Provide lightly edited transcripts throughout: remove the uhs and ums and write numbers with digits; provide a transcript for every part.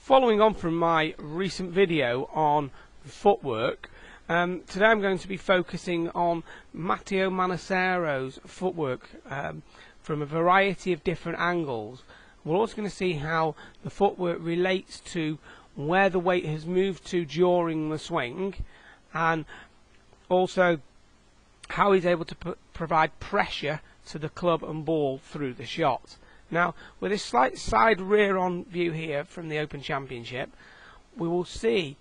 Following on from my recent video on footwork, today I'm going to be focusing on Matteo Manasero's footwork from a variety of different angles. We're also going to see how the footwork relates to where the weight has moved to during the swing, and also how he's able to provide pressure to the club and ball through the shot. Now, with this slight side rear-on view here from the Open Championship, we will see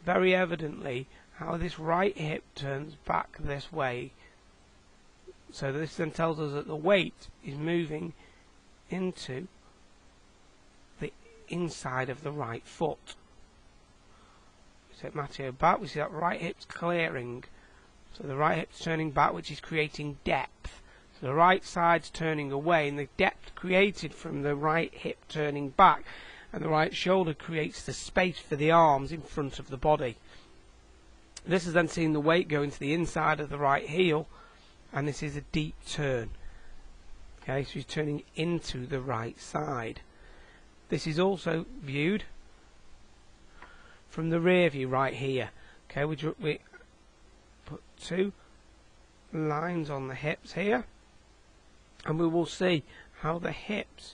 very evidently how this right hip turns back this way. So this then tells us that the weight is moving into the inside of the right foot. We set Matteo back, we see that right hip's clearing. So the right hip's turning back, which is creating depth. So the right side's turning away, and the depth created from the right hip turning back and the right shoulder creates the space for the arms in front of the body. This is then seeing the weight go into the inside of the right heel, and this is a deep turn. Okay, so he's turning into the right side. This is also viewed from the rear view right here. Okay, we put two lines on the hips here, and we will see how the hips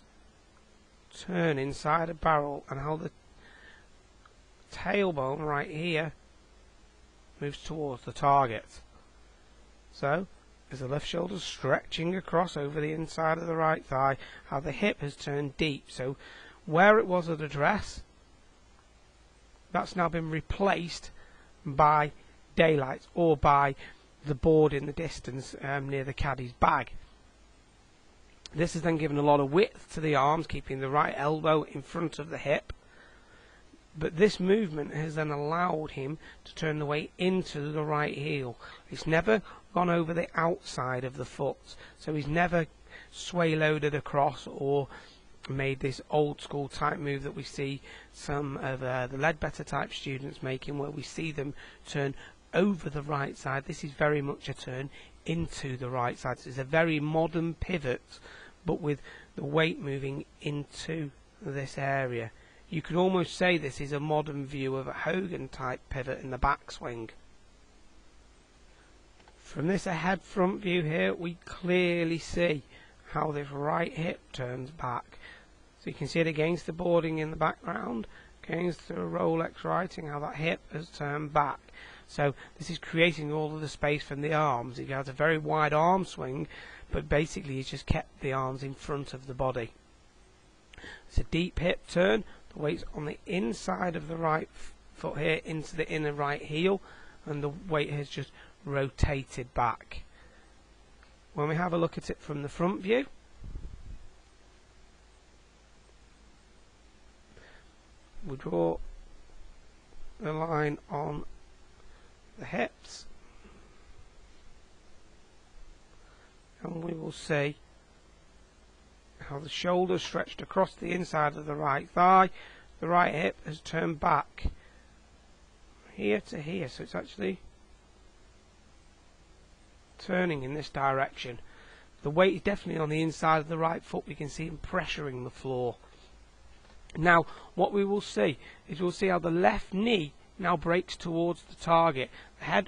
turn inside a barrel and how the tailbone right here moves towards the target. So, as the left shoulder stretching across over the inside of the right thigh, how the hip has turned deep. So, where it was at address, that's now been replaced by daylights or by the board in the distance near the caddy's bag. This has then given a lot of width to the arms, keeping the right elbow in front of the hip. But this movement has then allowed him to turn the weight into the right heel. It's never gone over the outside of the foot, so he's never sway loaded across or made this old school type move that we see some of the Leadbetter type students making, where we see them turn over the right side. This is very much a turn into the right side. So it's a very modern pivot, but with the weight moving into this area. You could almost say this is a modern view of a Hogan type pivot in the backswing. From this ahead front view here, we clearly see how this right hip turns back. So you can see it against the boarding in the background, against the Rolex writing, how that hip has turned back. So this is creating all of the space from the arms. He has a very wide arm swing, but basically he's just kept the arms in front of the body. It's a deep hip turn. The weight's on the inside of the right foot here into the inner right heel, and the weight has just rotated back. When we have a look at it from the front view, we draw the line on the hips, and we will see how the shoulder stretched across the inside of the right thigh. The right hip has turned back here to here, so it's actually turning in this direction. The weight is definitely on the inside of the right foot. We can see him pressuring the floor. Now, what we will see is we'll see how the left knee now breaks towards the target.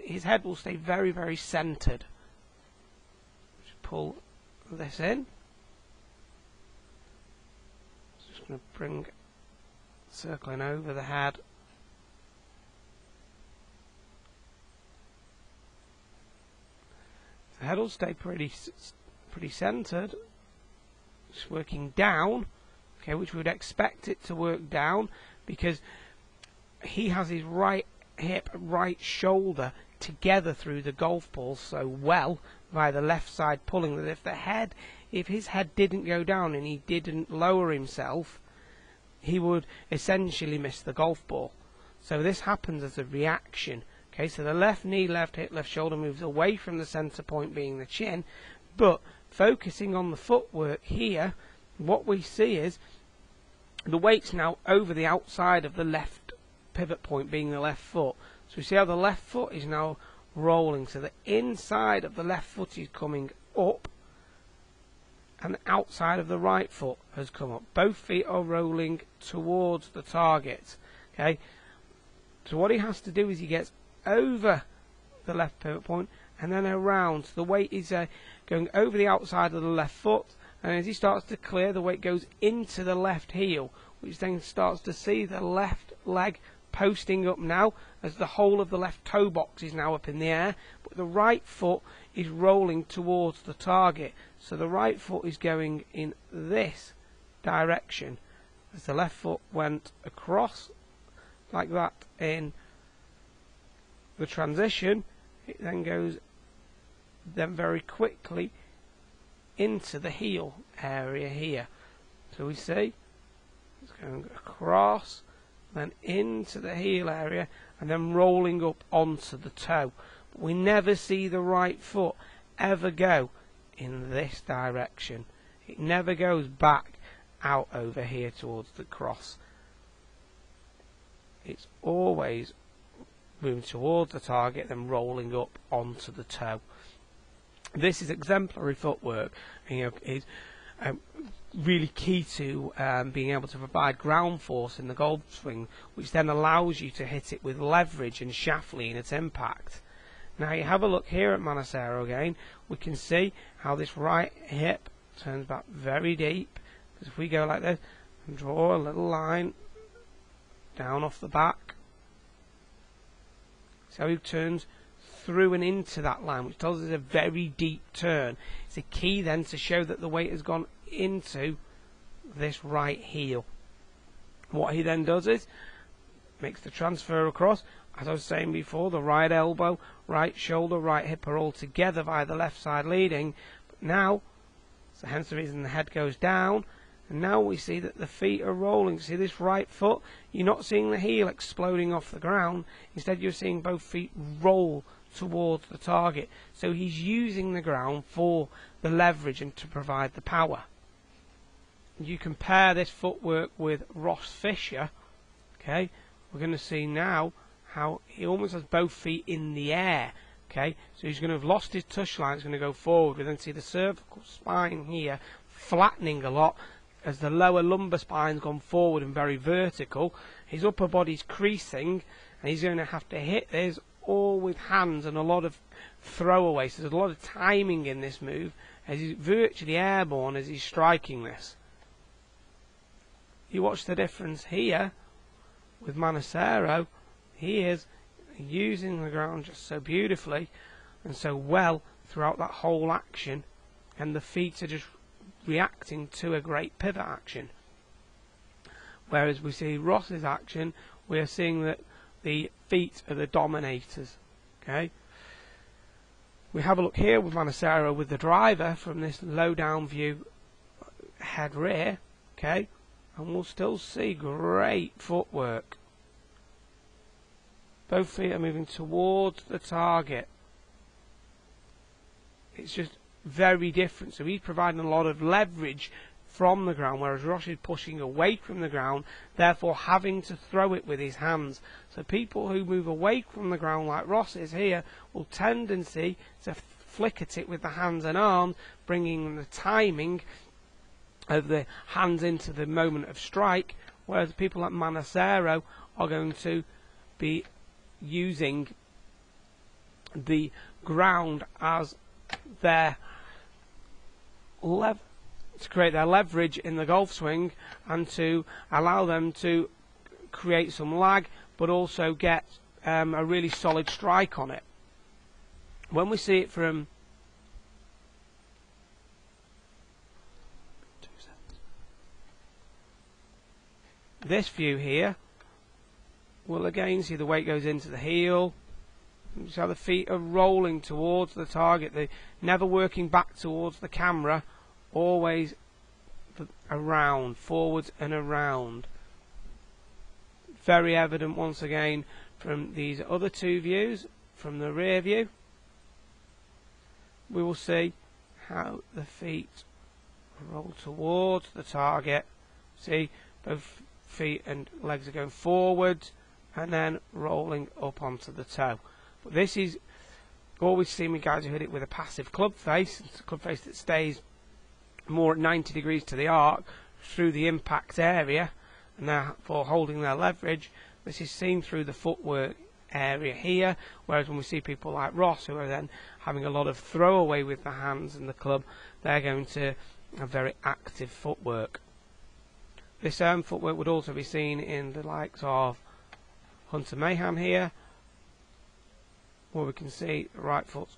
His head will stay very, very centered. Just pull this in. Just going to bring circling over the head. The head will stay pretty centered. Just working down. Okay, which we would expect it to work down, because he has his right hip, right shoulder together through the golf ball so well via the left side pulling that if his head didn't go down and he didn't lower himself, he would essentially miss the golf ball. So this happens as a reaction. Okay, so the left knee, left hip, left shoulder moves away from the center point being the chin, but focusing on the footwork here, what we see is the weight's now over the outside of the left pivot point being the left foot. So we see how the left foot is now rolling. So the inside of the left foot is coming up, and the outside of the right foot has come up. Both feet are rolling towards the target. Okay, so what he has to do is he gets over the left pivot point and then around. So the weight is going over the outside of the left foot, and as he starts to clear, the weight goes into the left heel, which then starts to see the left leg posting up now, as the whole of the left toe box is now up in the air, but the right foot is rolling towards the target. So the right foot is going in this direction, as the left foot went across like that in the transition. It then goes very quickly into the heel area here. So we see it's going across, then into the heel area, and then rolling up onto the toe. But we never see the right foot ever go in this direction. It never goes back out over here towards the cross. It's always moving towards the target, then rolling up onto the toe. This is exemplary footwork. Is really key to being able to provide ground force in the golf swing, which then allows you to hit it with leverage and shaft lean at impact. Now you have a look here at Manassero again. We can see how this right hip turns back very deep. Because if we go like this and draw a little line down off the back, so he turns through and into that line, which tells us a very deep turn. It's a key then to show that the weight has gone into this right heel. What he then does is makes the transfer across. As I was saying before, the right elbow, right shoulder, right hip are all together via the left side leading. But now, so hence the reason the head goes down, and now we see that the feet are rolling. See this right foot? You're not seeing the heel exploding off the ground. Instead, you're seeing both feet roll towards the target. So he's using the ground for the leverage and to provide the power. You compare this footwork with Ross Fisher. Okay, we're going to see now how he almost has both feet in the air. Okay, so he's going to have lost his touch line. It's going to go forward. We then see the cervical spine here flattening a lot as the lower lumbar spine's gone forward and very vertical. His upper body's creasing, and he's going to have to hit this all with hands and a lot of throwaway. So there's a lot of timing in this move, as he's virtually airborne as he's striking this. You watch the difference here with Manassero. He is using the ground just so beautifully and so well throughout that whole action, and the feet are just reacting to a great pivot action. Whereas we see Ross's action, we are seeing that the feet are the dominators. Okay, we have a look here with Manassero with the driver from this low down view head rear. Okay, and we'll still see great footwork. Both feet are moving towards the target. It's just very different. So he's providing a lot of leverage from the ground, whereas Ross is pushing away from the ground, therefore having to throw it with his hands. So people who move away from the ground like Ross is here will tendency to flick at it with the hands and arms, bringing the timing of the hands into the moment of strike, whereas people like Manassero are going to be using the ground as their to create their leverage in the golf swing and to allow them to create some lag, but also get a really solid strike on it. When we see it from this view here, we'll again see the weight goes into the heel. So how the feet are rolling towards the target. They're never working back towards the camera, always around, forwards and around. Very evident once again from these other two views. From the rear view, we will see how the feet roll towards the target. See, both feet and legs are going forward and then rolling up onto the toe. But this is always seen with guys who hit it with a passive club face. It's a club face that stays more at 90 degrees to the arc through the impact area, and therefore holding their leverage. This is seen through the footwork area here, whereas when we see people like Ross, who are then having a lot of throwaway with the hands and the club, they're going to have very active footwork. This footwork would also be seen in the likes of Hunter Mahan here, where we can see the right foot's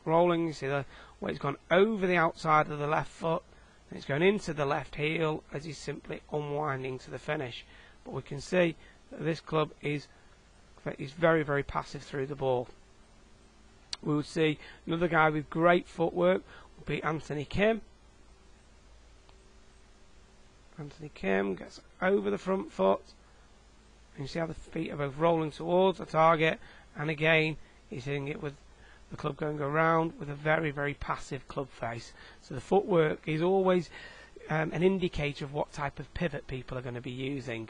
rolling. You see the way it's gone over the outside of the left foot, and it's going into the left heel as he's simply unwinding to the finish. But we can see that this club is very, very passive through the ball. We would see another guy with great footwork would be Anthony Kim. Anthony Kim gets over the front foot, and you see how the feet are both rolling towards the target, and again he's hitting it with the club going around with a very, very passive club face. So the footwork is always an indicator of what type of pivot people are going to be using.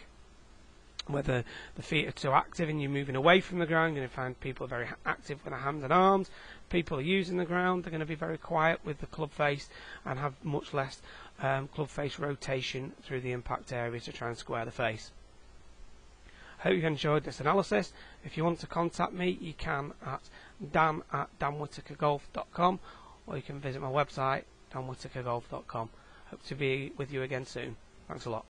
Whether the feet are too active and you're moving away from the ground, you're going to find people are very active with their hands and arms. People are using the ground, they're going to be very quiet with the club face and have much less club face rotation through the impact area to try and square the face. Hope you enjoyed this analysis. If you want to contact me, you can at dan@danwhitakergolf.com, or you can visit my website, danwhitakergolf.com. Hope to be with you again soon. Thanks a lot.